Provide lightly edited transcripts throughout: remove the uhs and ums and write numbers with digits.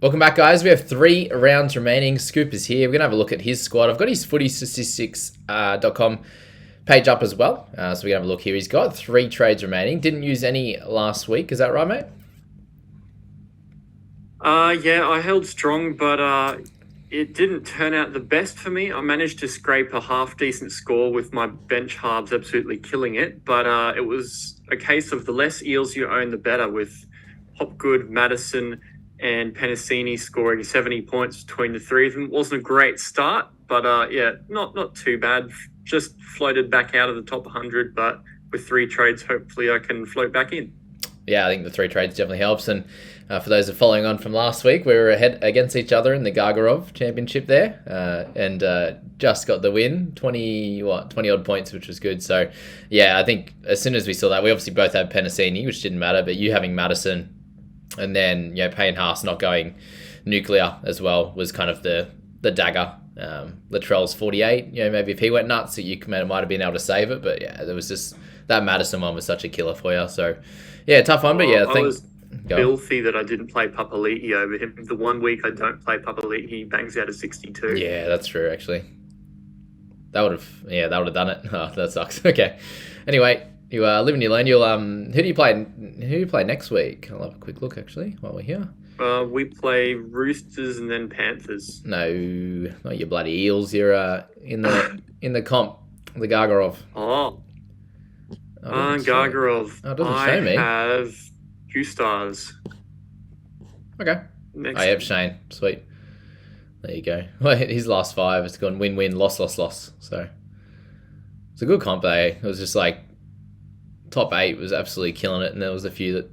Welcome back, guys. We have 3 rounds remaining. Scoop is here. We're going to have a look at his squad. I've got his footystatistics.com page up as well. So we're going to have a look here. He's got 3 trades remaining. Didn't use any last week. Is that right, mate? Yeah, I held strong, but it didn't turn out the best for me. I managed to scrape a half-decent score with my bench halves absolutely killing it, but it was a case of the less Eels you own, the better, with Hopgood, Madison, and Penasini scoring 70 points between the 3 of them. It wasn't a great start, but yeah, not too bad. Just floated back out of the top 100, but with 3 trades, hopefully I can float back in. Yeah, I think the 3 trades definitely helps. And for those who are following on from last week, we were ahead against each other in the Gargarov Championship there, and just got the win, 20 odd points, which was good. So yeah, I think as soon as we saw that, we obviously both had Penasini, which didn't matter, but you having Madison, and then Payne Haas not going nuclear as well was kind of the dagger. Latrell's 48. Maybe if he went nuts, you might have been able to save it. But yeah, there was just that Madison one was such a killer for you. So yeah, tough one. But yeah, I was filthy that I didn't play Papali'i over him. The 1 week I don't play Papali'i, he bangs out a 62. Yeah, that's true. Actually, that would have done it. Oh, that sucks. Okay. Anyway. You live and you learn. You'll who do you play next week? I'll have a quick look actually while we're here. We play Roosters and then Panthers. No, not your bloody Eels. You're in the comp, the Gargarov. Gargarov. Oh, it doesn't show me. I have 2 stars. Okay. I have Shane. Sweet. There you go. Well, his last 5, it's gone win-win, loss. So it's a good comp, eh? It was just like top 8 was absolutely killing it, and there was a few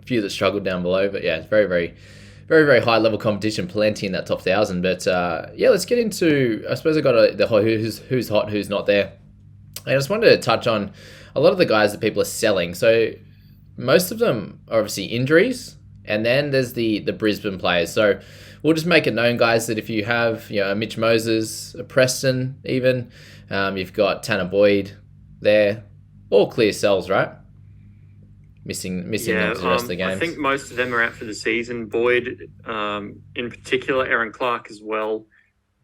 that struggled down below. But yeah, it's very, very, very, very high level competition, plenty in that top 1,000. But yeah, let's get into. I suppose I got the who's hot, who's not there. I just wanted to touch on a lot of the guys that people are selling. So most of them are obviously injuries, and then there's the Brisbane players. So we'll just make it known, guys, that if you have a Mitch Moses, a Preston, even you've got Tanner Boyd there. All clear sells, right? Missing them for the rest of the games. I think most of them are out for the season. Boyd, in particular, Aaron Clark as well.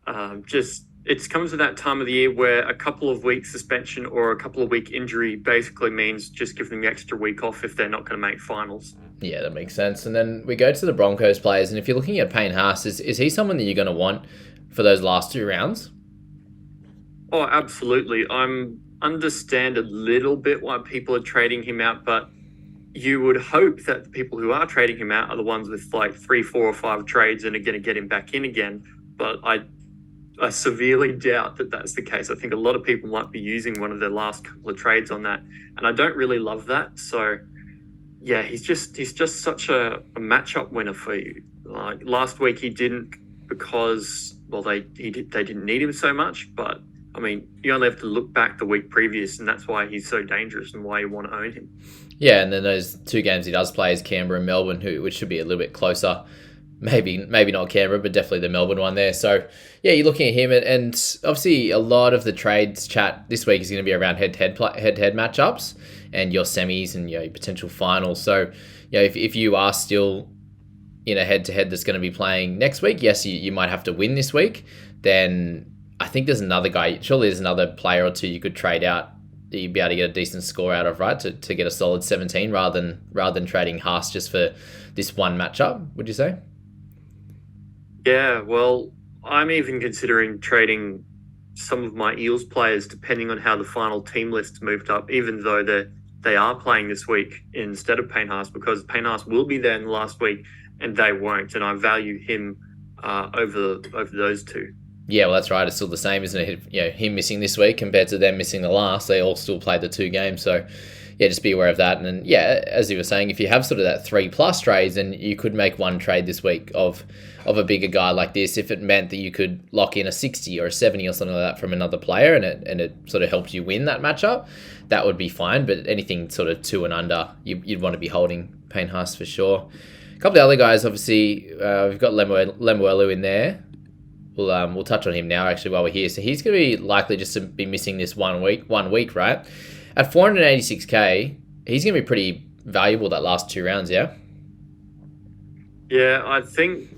It comes to that time of the year where a couple of weeks suspension or a couple of week injury basically means just give them the extra week off if they're not going to make finals. Yeah, that makes sense. And then we go to the Broncos players, and if you're looking at Payne Haas, is he someone that you're going to want for those last 2 rounds? Oh, absolutely. Understand a little bit why people are trading him out, but you would hope that the people who are trading him out are the ones with like 3, 4, or 5 trades and are going to get him back in again. But I severely doubt that that's the case. I think a lot of people might be using one of their last couple of trades on that, and I don't really love that. So yeah, he's just such a matchup winner for you. Like last week he didn't because they didn't need him so much, but I mean, you only have to look back the week previous, and that's why he's so dangerous and why you want to own him. Yeah, and then those 2 games he does play is Canberra and Melbourne, which should be a little bit closer. Maybe not Canberra, but definitely the Melbourne one there. So, yeah, you're looking at him, and obviously a lot of the trades chat this week is going to be around head-to-head matchups and your semis and your potential finals. So, if you are still in a head-to-head that's going to be playing next week, yes, you might have to win this week, then I think there's another guy. Surely there's another player or 2 you could trade out that you'd be able to get a decent score out of, right? To get a solid 17 rather than trading Haas just for this one matchup. Would you say? Yeah, well, I'm even considering trading some of my Eels players depending on how the final team list's moved up, even though they are playing this week instead of Payne Haas, because Payne Haas will be there in the last week and they won't, and I value him over those 2. Yeah, well, that's right. It's still the same, isn't it? Him missing this week compared to them missing the last, they all still played the 2 games. So, yeah, just be aware of that. And then, yeah, as you were saying, if you have sort of that 3+ trades, then you could make one trade this week of a bigger guy like this, if it meant that you could lock in a 60 or a 70 or something like that from another player, and it sort of helps you win that matchup, that would be fine. But anything sort of 2 and under, you'd want to be holding Payne Haas for sure. A couple of the other guys, obviously, we've got Lemuelu in there. We'll touch on him now, actually, while we're here. So he's going to be likely just to be missing this 1 week, right? At 486k, he's going to be pretty valuable that last 2 rounds, yeah? Yeah, I think,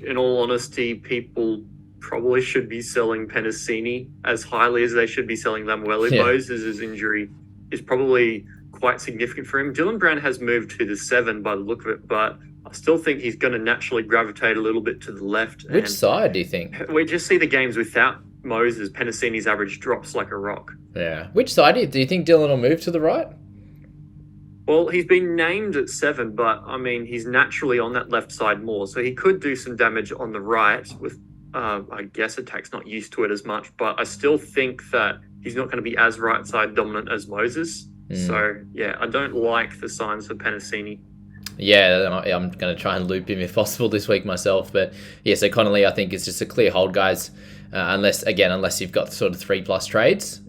in all honesty, people probably should be selling Penasini as highly as they should be selling Lamuelu. Yeah. Moses' injury is probably quite significant for him. Dylan Brown has moved to the 7 by the look of it, but I still think he's going to naturally gravitate a little bit to the left. Which And side do you think? we just see the games without Moses. Penasini's average drops like a rock. Yeah. Which side do you think Dylan will move to the right? Well, he's been named at 7, but I mean, he's naturally on that left side more. So he could do some damage on the right with, I guess, attack's not used to it as much. But I still think that he's not going to be as right side dominant as Moses. So, yeah, I don't like the signs for Penasini. Yeah, I'm going to try and loop him if possible this week myself. But yeah, so Connolly, I think, is just a clear hold, guys. Unless you've got sort of 3+ trades.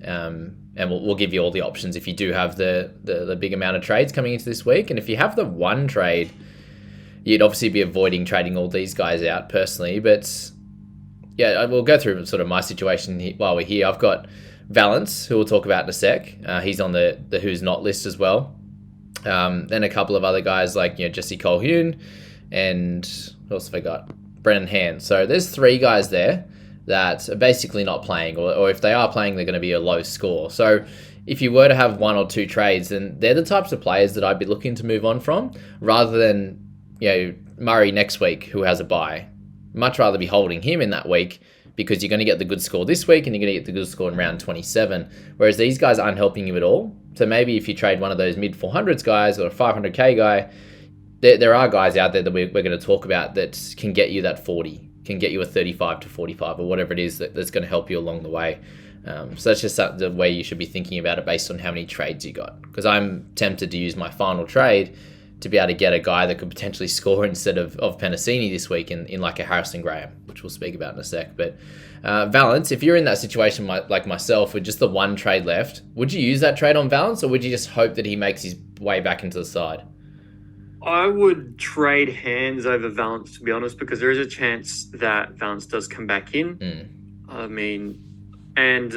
And we'll give you all the options if you do have the big amount of trades coming into this week. And if you have the one trade, you'd obviously be avoiding trading all these guys out personally. But yeah, we'll go through sort of my situation while we're here. I've got Valence, who we'll talk about in a sec. He's on the who's not list as well. Then a couple of other guys like Jesse Colquhoun and what else have I got? Brennan Hand. So there's 3 guys there that are basically not playing, or if they are playing, they're going to be a low score. So if you were to have 1 or 2 trades, then they're the types of players that I'd be looking to move on from, rather than Murray next week who has a bye. Much rather be holding him in that week because you're going to get the good score this week and you're going to get the good score in round 27. Whereas these guys aren't helping you at all. So maybe if you trade one of those mid 400s guys or a 500k guy, there are guys out there that we're going to talk about that can get you that 40, can get you a 35 to 45 or whatever it is that's going to help you along the way. So that's just the way you should be thinking about it based on how many trades you got. Because I'm tempted to use my final trade to be able to get a guy that could potentially score instead of Penasini this week in like a Harrison Graham, which we'll speak about in a sec. But Valence, if you're in that situation like myself with just the one trade left, would you use that trade on Valence, or would you just hope that he makes his way back into the side? I would trade Hands over Valence, to be honest, because there is a chance that Valence does come back in. I mean, and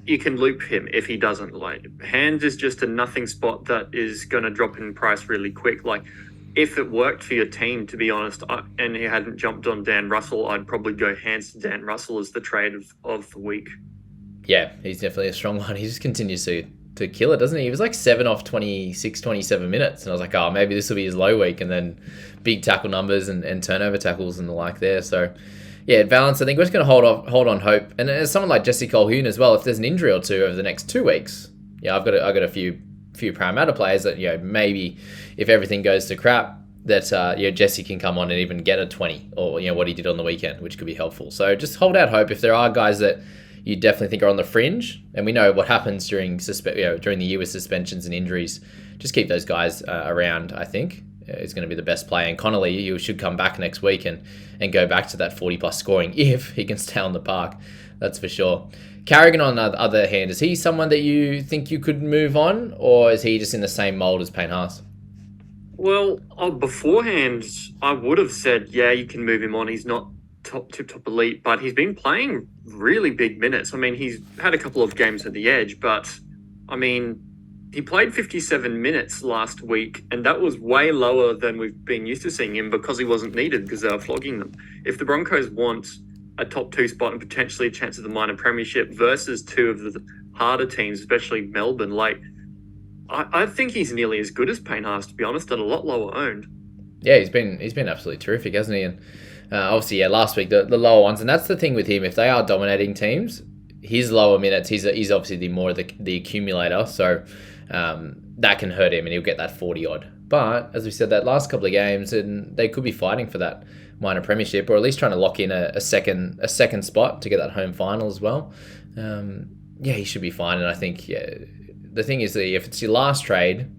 you can loop him if he doesn't. Like, Hands is just a nothing spot that is going to drop in price really quick. Like, if it worked for your team, to be honest, and he hadn't jumped on Dan Russell, I'd probably go Hands to Dan Russell as the trade of the week. Yeah, he's definitely a strong one. He just continues to kill it, doesn't he? He was like 7 off 26, 27 minutes. And I was like, oh, maybe this will be his low week. And then big tackle numbers and turnover tackles and the like there. So, yeah, Valence, I think we're just going to hold on hope. And as someone like Jesse Colquhoun as well, if there's an injury or two over the next 2 weeks, I've got a few Parramatta players that, maybe if everything goes to crap, that Jesse can come on and even get a 20 or what he did on the weekend, which could be helpful. So just hold out hope. If there are guys that you definitely think are on the fringe, and we know what happens during the year with suspensions and injuries, just keep those guys around. I think is going to be the best play. And Connolly, you should come back next week and go back to that 40+ scoring if he can stay on the park. That's for sure. Carrigan, on the other hand, is he someone that you think you could move on, or is he just in the same mold as Payne Haas? Well, beforehand, I would have said, yeah, you can move him on. He's not top elite, but he's been playing really big minutes. I mean, he's had a couple of games at the edge, but I mean, he played 57 minutes last week, and that was way lower than we've been used to seeing him because he wasn't needed because they were flogging them. If the Broncos want a top 2 spot and potentially a chance of the minor premiership versus 2 of the harder teams, especially Melbourne, I think he's nearly as good as Payne Haas, to be honest, and a lot lower owned. Yeah, he's been absolutely terrific, hasn't he? And obviously, last week the lower ones, and that's the thing with him. If they are dominating teams, his lower minutes, he's obviously the accumulator, so that can hurt him, and he'll get that 40 odd. But as we said, that last couple of games, and they could be fighting for that minor premiership, or at least trying to lock in a second spot to get that home final as well. He should be fine, and I think the thing is that if it's your last trade,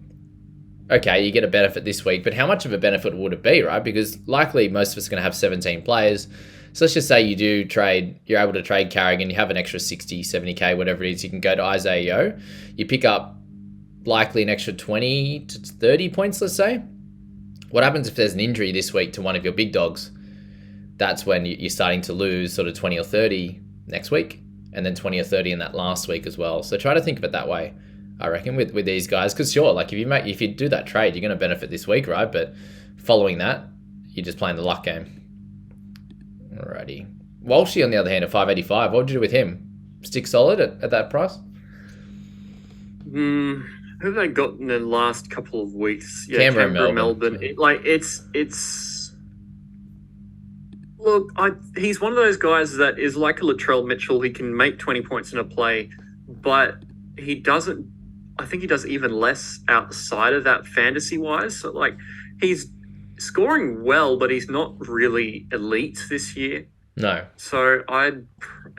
okay, you get a benefit this week, but how much of a benefit would it be, right? Because likely most of us are going to have 17 players. So let's just say you're able to trade Carrigan, you have an extra 60, 70k, whatever it is, you can go to Isaiah Yeo, you pick up likely an extra 20 to 30 points, let's say. What happens if there's an injury this week to one of your big dogs? That's when you're starting to lose sort of 20 or 30 next week, and then 20 or 30 in that last week as well. So try to think of it that way, I reckon, with these guys. Because sure, like if you do that trade, you're going to benefit this week, right? But following that, you're just playing the luck game. Alrighty. Walshy, on the other hand, at 585. What would you do with him? Stick solid at that price? Who have they got in the last couple of weeks? Yeah, Canberra, Melbourne. It's look, he's one of those guys that is like a Latrell Mitchell. He can make 20 points in a play, but he doesn't. I think he does even less outside of that fantasy-wise. So, like, he's scoring well, but he's not really elite this year. No. So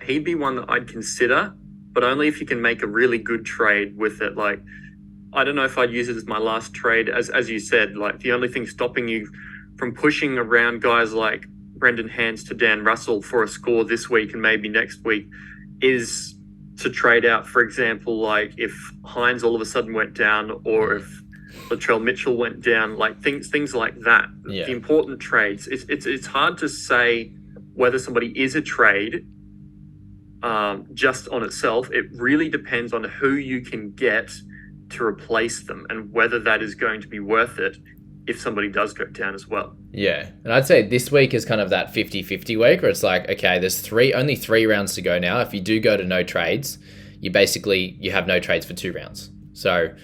he'd be one that I'd consider, but only if you can make a really good trade with it. Like, I don't know if I'd use it as my last trade. As you said, like, the only thing stopping you from pushing around guys like Brendan Hands to Dan Russell for a score this week and maybe next week is to trade out, for example, like if Hines all of a sudden went down or if Latrell Mitchell went down, like things like that. Yeah. The important trades. It's hard to say whether somebody is a trade just on itself. It really depends on who you can get to replace them and whether that is going to be worth it if somebody does go down as well. Yeah. And I'd say this week is kind of that 50-50 week where it's like, okay, there's only 3 rounds to go now. If you do go to no trades, you have no trades for 2 rounds. So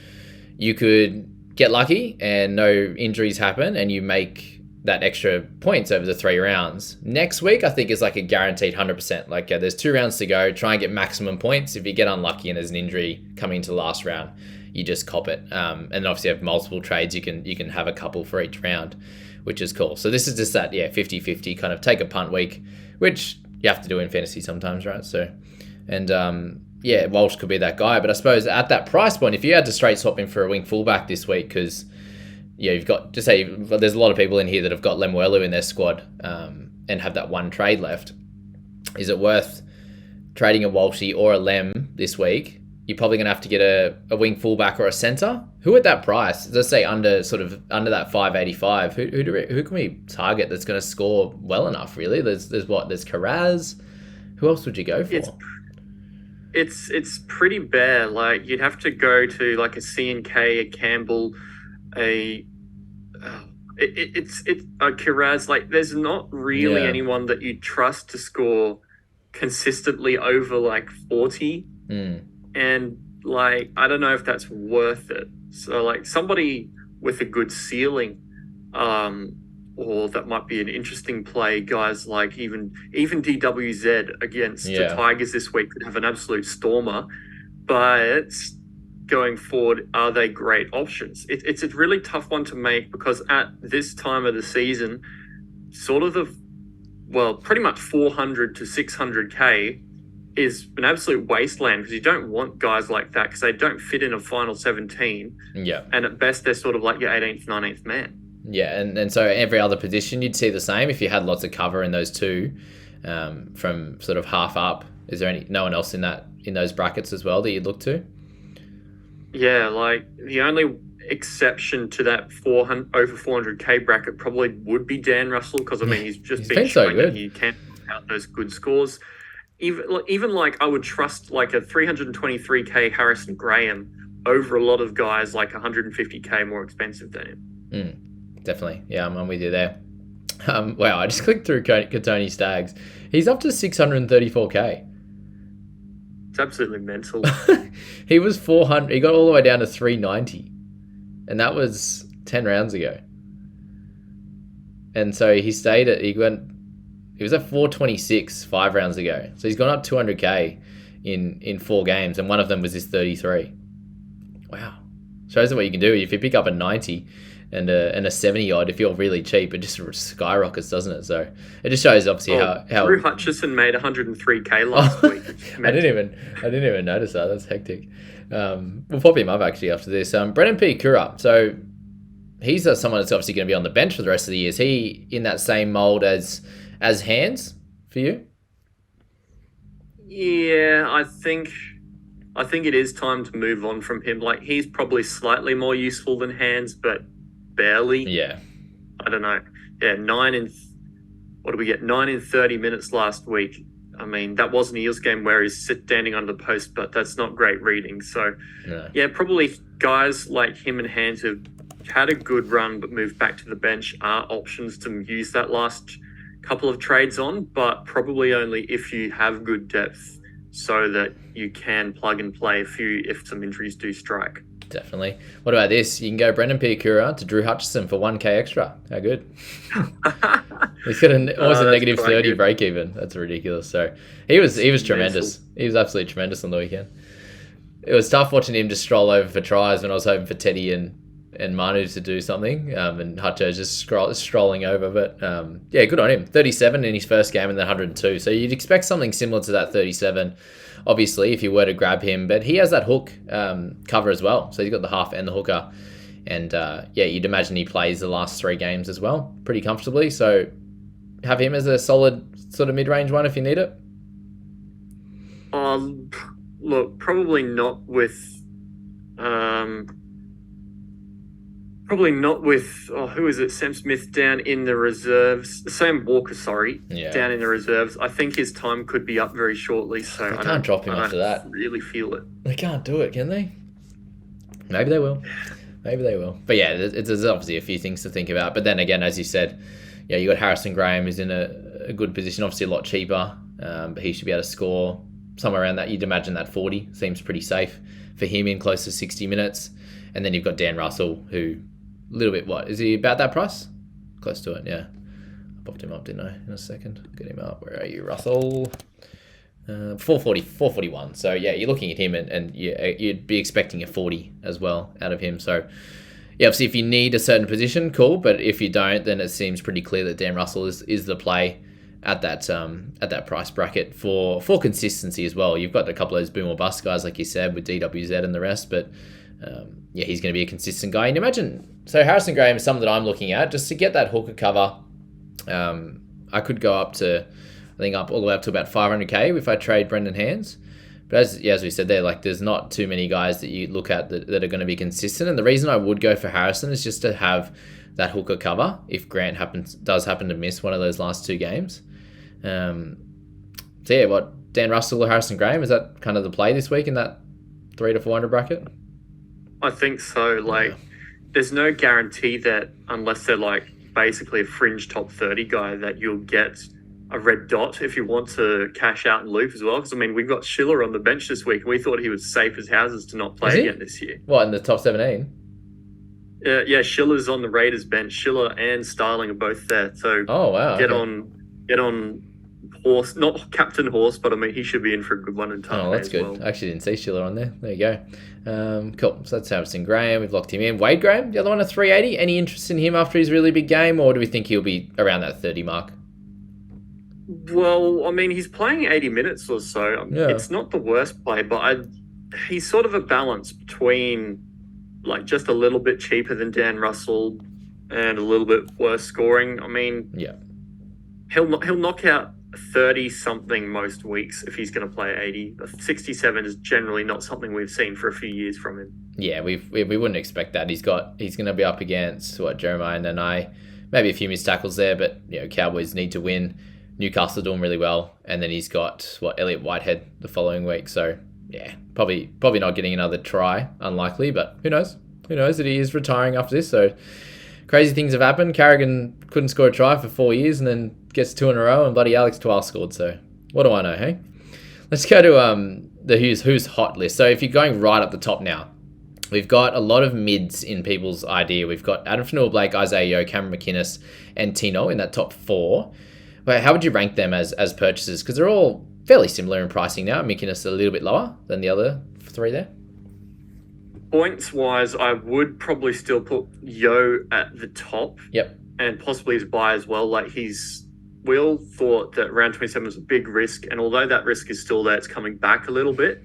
you could get lucky and no injuries happen and you make that extra points over the 3 rounds. Next week, I think, is like a guaranteed 100%. Like, there's 2 rounds to go. Try and get maximum points. If you get unlucky and there's an injury coming into the last round, you just cop it. And then obviously have multiple trades. You can have a couple for each round, which is cool. So this is just that, 50-50 kind of take a punt week, which you have to do in fantasy sometimes, right? So, and Walsh could be that guy. But I suppose at that price point, if you had to straight swap him for a wing fullback this week, because you've got, just say, there's a lot of people in here that have got Lemuelu in their squad and have that one trade left. Is it worth trading a Walshy or a Lem this week? You're probably going to have to get a wing fullback or a centre. Who at that price, let's say under that 585, who can we target that's going to score well enough, really? There's Carraz. Who else would you go for? It's pretty bare. Like, you'd have to go to like a C&K, a Campbell, it's a Carraz. Like, there's not really anyone that you trust to score consistently over like 40. And like, I don't know if that's worth it. So like somebody with a good ceiling, or that might be an interesting play. Guys like even DWZ against the Tigers this week could have an absolute stormer, but going forward, are they great options? It's a really tough one to make because at this time of the season, sort of pretty much 400 to 600K is an absolute wasteland because you don't want guys like that because they don't fit in a final 17. Yeah. And at best, they're sort of like your 18th, 19th man. Yeah, and so every other position you'd see the same if you had lots of cover in those two from sort of half up. Is there no one else in those brackets as well that you'd look to? Yeah, like the only exception to that over 400K bracket probably would be Dan Russell because, I mean, he's been so good. He can out those good scores. Even like I would trust like a 323K Harrison Graham over a lot of guys like 150K more expensive than him. Definitely. Yeah, I'm with you there. Wow, I just clicked through Katoni Staggs. He's up to 634K. It's absolutely mental. He was 400. He got all the way down to 390. And that was 10 rounds ago. And so he was at 426 5 rounds ago. So he's gone up 200K in 4 games, and one of them was his 33. Wow. Shows what you can do. If you pick up a 90 and a 70 odd, if you're really cheap, it just skyrockets, doesn't it? So it just shows obviously how Drew Hutchison made 100K last week. I didn't even notice that. That's hectic. We'll pop him up actually after this. Brennan P. Kura. So he's someone that's obviously going to be on the bench for the rest of the year. Is he in that same mold as Hands for you? Yeah, I think it is time to move on from him. Like, he's probably slightly more useful than Hands, but barely. Yeah. I don't know. Yeah, 9 in 30 minutes last week. I mean, that was an Eels game where he's standing under the post, but that's not great reading. So, yeah, probably guys like him and Hands who had a good run but moved back to the bench are options to use that last couple of trades on, but probably only if you have good depth so that you can plug and play if some injuries do strike. Definitely. What about this? You can go Brendan Piakura to Drew Hutchison for 1k extra. How good? He's got almost a negative 30 break even. That's ridiculous. So he was tremendous. He was absolutely tremendous on the weekend. It was tough watching him just stroll over for tries when I was hoping for Teddy and Manu to do something, and Hutcho just strolling over. But yeah, good on him. 37 in his first game and then 102. So you'd expect something similar to that 37, obviously, if you were to grab him. But he has that hook cover as well. So he's got the half and the hooker. And yeah, you'd imagine he plays the last 3 games as well, pretty comfortably. So have him as a solid sort of mid-range one if you need it. Look, probably not with who is it? Sam Smith down in the reserves. Sam Walker, sorry, down in the reserves. I think his time could be up very shortly. So they can't drop him after that. Really feel it. They can't do it, can they? Maybe they will. Maybe they will. But yeah, there's obviously a few things to think about. But then again, as you said, yeah, you got Harrison Graham who's in a good position. Obviously a lot cheaper, but he should be able to score somewhere around that. You'd imagine that 40 seems pretty safe for him in close to 60 minutes. And then you've got Dan Russell, who a little bit, is he about that price? Close to it, yeah. I popped him up, didn't I, in a second? Get him up. Where are you, Russell? 441. So yeah, you're looking at him and you'd be expecting a 40 as well out of him. So yeah, obviously if you need a certain position, cool. But if you don't, then it seems pretty clear that Dan Russell is the play at that price bracket for consistency as well. You've got a couple of those boom or bust guys, like you said, with DWZ and the rest, but yeah, he's going to be a consistent guy. And imagine, so Harrison Graham is someone that I'm looking at just to get that hooker cover. I could go up to, I think up all the way up to about 500k if I trade Brendan Hands. But as we said there, like there's not too many guys that you look at that are going to be consistent. And the reason I would go for Harrison is just to have that hooker cover if Grant does happen to miss one of those last 2 games. So yeah, Dan Russell or Harrison Graham, is that kind of the play this week in that 300 to 400 bracket? I think so. There's no guarantee that unless they're like basically a fringe top 30 guy that you'll get a red dot if you want to cash out and loop as well. Because I mean, we've got Schiller on the bench this week, and we thought he was safe as houses to not play again this year. What, in the top 17? Yeah, Schiller's on the Raiders bench. Schiller and Starling are both there. So get on Horse, not Captain Horse, but I mean he should be in for a good one in time. Oh, that's good. Well. I actually didn't see Schiller on there. There you go. Cool. So that's Harrison Graham. We've locked him in. Wade Graham, the other one at 380. Any interest in him after his really big game, or do we think he'll be around that 30 mark? Well, I mean, he's playing 80 minutes or so. Yeah. It's not the worst play, but he's sort of a balance between like just a little bit cheaper than Dan Russell and a little bit worse scoring. I mean, yeah, he'll knock out 30 something most weeks if he's going to play 80. 67 is generally not something we've seen for a few years from him. Yeah, we wouldn't expect that. He's going to be up against Jeremiah and I, maybe a few missed tackles there, but Cowboys need to win. Newcastle doing really well, and then he's got Elliot Whitehead the following week. So yeah, probably not getting another try, unlikely, but who knows? Who knows that he is retiring after this? So crazy things have happened. Carrigan couldn't score a try for 4 years, and then gets 2 in a row, and bloody Alex Twal scored. So what do I know, hey? Let's go to the who's hot list. So if you're going right up the top now, we've got a lot of mids in people's idea. We've got Adam Fanua-Blake, Isaiah Yeo, Cameron McInnes, and Tino in that top 4. But how would you rank them as purchases? Because they're all fairly similar in pricing now. McInnes a little bit lower than the other 3 there. Points-wise, I would probably still put Yo at the top. Yep. And possibly his buy as well. Like we all thought that round 27 was a big risk, and although that risk is still there, it's coming back a little bit.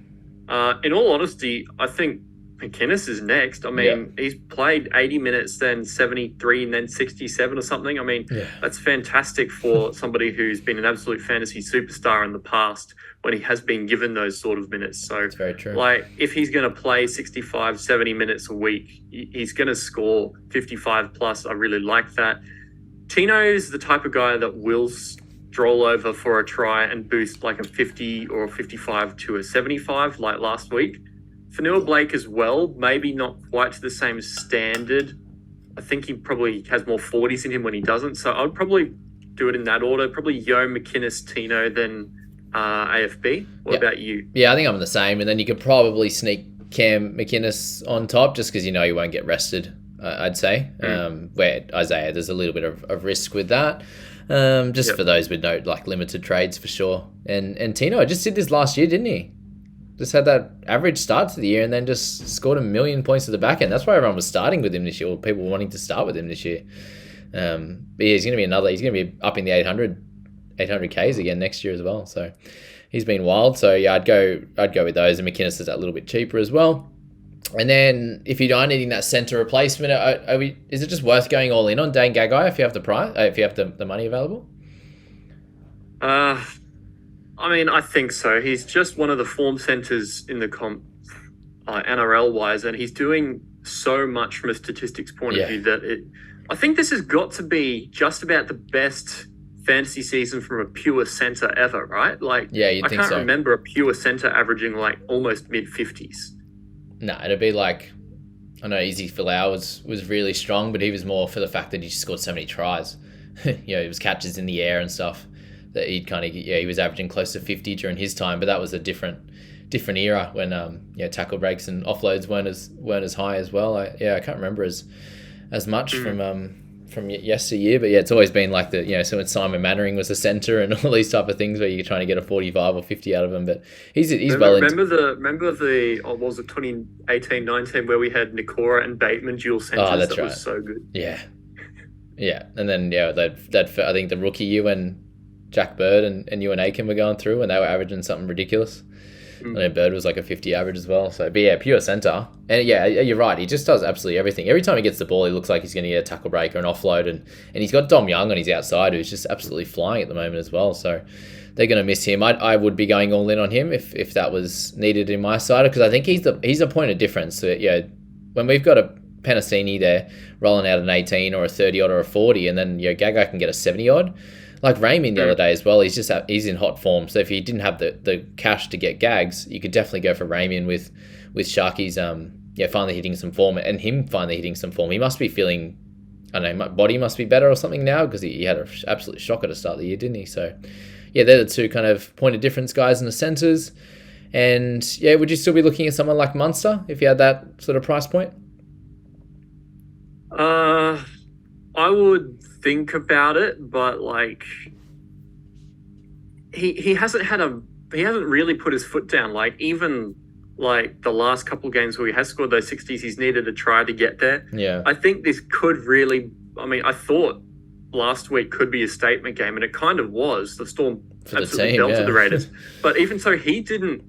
In all honesty, I think McInnes is next. I mean, He's played 80 minutes, then 73, and then 67 or something. I mean, That's fantastic for somebody who's been an absolute fantasy superstar in the past when he has been given those sort of minutes. So, that's very true. Like, if he's going to play 65, 70 minutes a week, he's going to score 55 plus. I really like that. Tino's the type of guy that will stroll over for a try and boost like a 50 or a 55 to a 75 like last week. Fanua-Blake as well, maybe not quite to the same standard I think he probably has more 40s in him when he doesn't. So I'd probably do it in that order. Probably Yo, McInnes, Tino, then AFB. What about you? Yeah, I think I'm the same. And then you could probably sneak Cam McInnes on top just because you know you won't get rested, I'd say. Where Isaiah, there's a little bit of risk with that. For those with no limited trades for sure. And Tino just did this last year, didn't he? Just had that average start to the year and then just scored 1 million points at the back end. That's why everyone was starting with him this year, or people wanting to start with him this year. But yeah, he's going to be up in the 800Ks again next year as well. So he's been wild. So yeah, I'd go with those. And McInnes is a little bit cheaper as well. And then if you are needing that centre replacement, is it just worth going all in on Dane Gagai if you have the price, if you have the money available? I mean, I think so. He's just one of the form centres in the comp, NRL-wise, and he's doing so much from a statistics point of view that I think this has got to be just about the best fantasy season from a pure centre ever, right? I can't remember a pure centre averaging almost mid-50s. No, it'd be I know Easy Folau was really strong, but he was more for the fact that he just scored so many tries. It was catches in the air and stuff. That he was averaging close to 50 during his time, but that was a different era when tackle breaks and offloads weren't as high as well. I can't remember as much from yesteryear, but yeah, it's always been so when Simon Mannering was a centre and all these type of things where you're trying to get a 45 or 50 out of him, but he's remember the was it 2018-19 where we had Nikora and Bateman dual centres? Oh, that's right. Was so good. Yeah, and then that I think the rookie year when Jack Bird and Ewan Aiken were going through and they were averaging something ridiculous. I know Bird was a 50 average as well. So, but yeah, pure centre. And yeah, you're right. He just does absolutely everything. Every time he gets the ball, he looks like he's going to get a tackle break or an offload. And he's got Dom Young on his outside, who's just absolutely flying at the moment as well. So they're going to miss him. I would be going all in on him if that was needed in my side, because I think he's a point of difference. So, when we've got a Penasini there rolling out an 18 or a 30 odd or a 40, and then Gagai can get a 70 odd. Like Raymond the other day as well, he's in hot form. So if you didn't have the cash to get Gags, you could definitely go for Raymond with Sharky's finally hitting some form and him finally hitting some form. He must be feeling, I don't know, my body must be better or something now, because he had an absolute shocker to start the year, didn't he? So yeah, they're the two kind of point of difference guys in the centres. And yeah, would you still be looking at someone like Munster if you had that sort of price point? I would think about it, but he hasn't really put his foot down. Even the last couple of games where he has scored those 60s, he's needed to try to get there. Yeah, I think this could really. I mean, I thought last week could be a statement game, and it kind of was. The Storm absolutely belted the Raiders, but even so, he didn't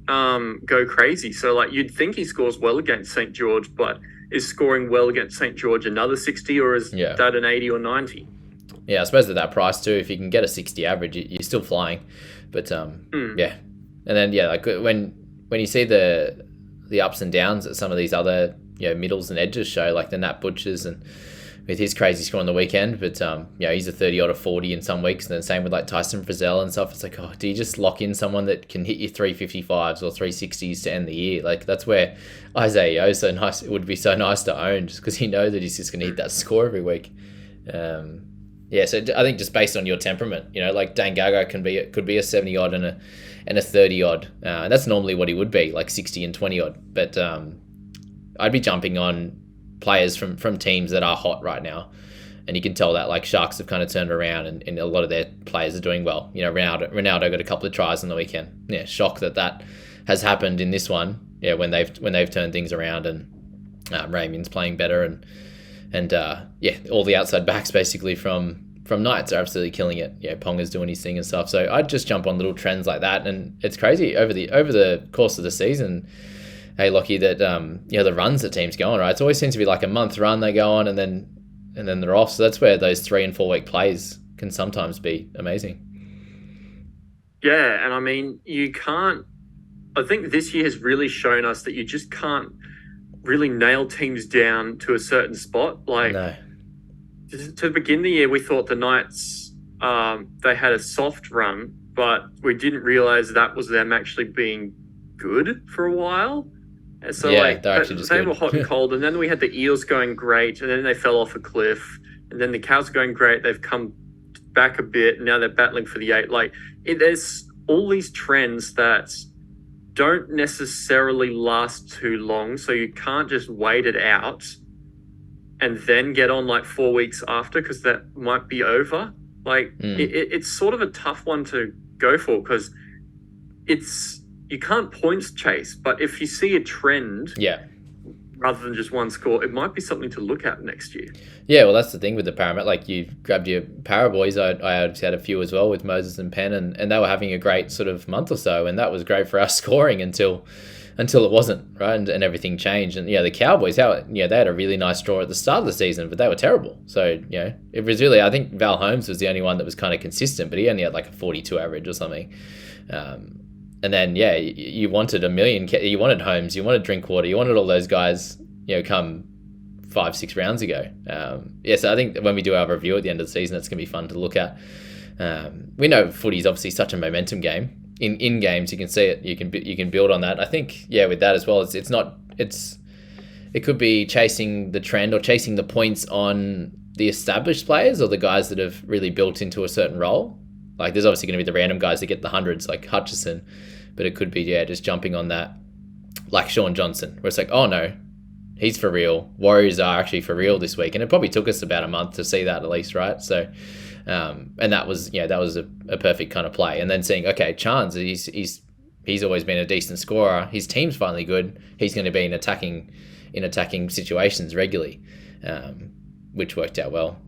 go crazy. So you'd think he scores well against St. George, but is scoring well against St. George another 60, or is that an 80 or 90? Yeah, I suppose at that price too, if you can get a 60 average, you're still flying. But yeah, and then when you see the ups and downs that some of these other middles and edges show, like the Nat Butchers and with his crazy score on the weekend, but he's a 30 odd or 40 in some weeks, and then same with Tyson Frizzell and stuff. It's do you just lock in someone that can hit you 355s or 360s to end the year? That's where Isaiah Yo so nice. It would be so nice to own, just because you know that he's just going to hit that score every week. So I think just based on your temperament, Dane Gaga could be a 70 odd and a 30 odd, and that's normally what he would be, 60 and 20 odd. But I'd be jumping on players from teams that are hot right now, and you can tell that Sharks have kind of turned around, and a lot of their players are doing well. Ronaldo got a couple of tries on the weekend. Yeah, shock that has happened in this one. Yeah, when they've turned things around, and Raymond's playing better, and all the outside backs basically from Knights are absolutely killing it. Yeah, Ponga's doing his thing and stuff. So I'd just jump on little trends like that, and it's crazy over the course of the season. Hey, Lockie, that the runs that teams go on, right? It always seems to be a month run they go on, and then they're off. So that's where those 3 and 4 week plays can sometimes be amazing. Yeah, and I mean, you can't. I think this year has really shown us that you just can't really nail teams down to a certain spot. No. To begin the year, we thought the Knights they had a soft run, but we didn't realize that was them actually being good for a while. So Yeah, like they're actually just they good. were hot and cold, and then we had the Eels going great, and then they fell off a cliff, and then the Cows going great. They've come back a bit, and now they're battling for the 8. Like there's all these trends that don't necessarily last too long, so you can't just wait it out and then get on like 4 weeks after, because that might be over. Like it's sort of a tough one to go for, because you can't points chase, but if you see a trend, rather than just one score, it might be something to look at next year. Yeah, well, that's the thing with the Parramatta. Like, you grabbed your Para boys. I had a few as well with Moses and Penn, and they were having a great sort of month or so, and that was great for us scoring until it wasn't, right? And everything changed. And the Cowboys, they had a really nice draw at the start of the season, but they were terrible. So it was really, I think Val Holmes was the only one that was kind of consistent, but he only had like a 42 average or something. And then, you wanted a million. You wanted Holmes, you wanted Drinkwater, you wanted all those guys, come 5-6 rounds ago. So I think when we do our review at the end of the season, it's going to be fun to look at. We know footy is obviously such a momentum game. In games, you can see it. You can build on that. I think, with that as well, it could be chasing the trend or chasing the points on the established players or the guys that have really built into a certain role. Like, there's obviously going to be the random guys that get the hundreds, like Hutchison, but it could be, just jumping on that, like Sean Johnson, where it's like, oh no, he's for real. Warriors are actually for real this week. And it probably took us about a month to see that at least, right? So, and that was a perfect kind of play. And then seeing, okay, Chance, he's always been a decent scorer. His team's finally good. He's going to be in attacking situations regularly, which worked out well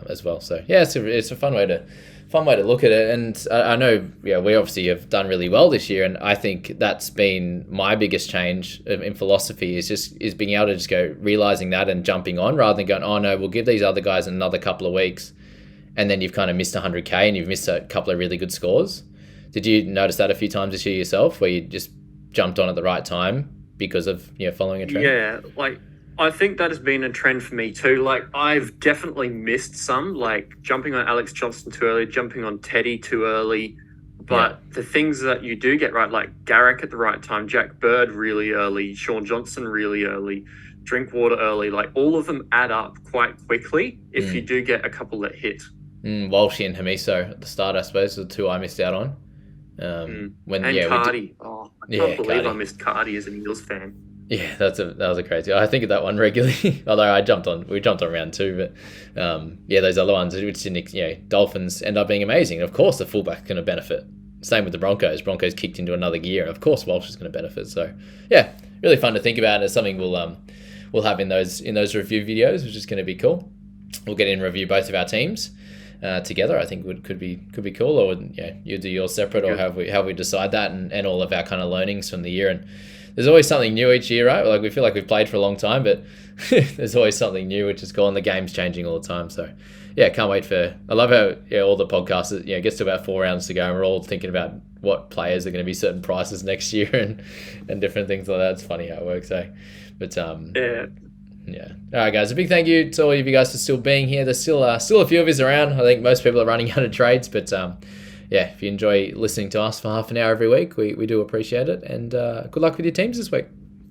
as well. So it's a fun way to look at it. And I know, we obviously have done really well this year, and I think that's been my biggest change in philosophy is being able to just go realizing that and jumping on, rather than going, oh no, we'll give these other guys another couple of weeks, and then you've kind of missed 100k and you've missed a couple of really good scores. Did you notice that a few times this year yourself, where you just jumped on at the right time because of following a trend? Yeah, like I think that has been a trend for me too. Like, I've definitely missed some, like jumping on Alex Johnston too early, jumping on Teddy too early. But the things that you do get right, like Garrick at the right time, Jack Bird really early, Sean Johnson really early, Drinkwater early, like all of them add up quite quickly if you do get a couple that hit. Walshy and Hamiso at the start, I suppose, are the two I missed out on. Cardi. I can't believe I missed Cardi as an Eagles fan. Yeah, that was a crazy. I think of that one regularly. Although we jumped on round 2, but those other ones, which didn't, Dolphins end up being amazing. Of course, the fullback's going to benefit. Same with the Broncos. Broncos kicked into another gear. Of course, Walsh is going to benefit. So really fun to think about. It's something we'll have in those review videos, which is going to be cool. We'll get in review both of our teams together. I think could be cool. Or you do yours separate, or how we decide that, and all of our kind of learnings from the year. And there's always something new each year, right? Like, we feel like we've played for a long time, but there's always something new, which is cool, and the game's changing all the time. So, can't wait I love how all the podcasts, it gets to about 4 rounds to go, and we're all thinking about what players are going to be certain prices next year and different things like that. It's funny how it works, eh? But, yeah. All right, guys. A big thank you to all of you guys for still being here. There's still a few of us around. I think most people are running out of trades, but if you enjoy listening to us for half an hour every week, we do appreciate it. And good luck with your teams this week.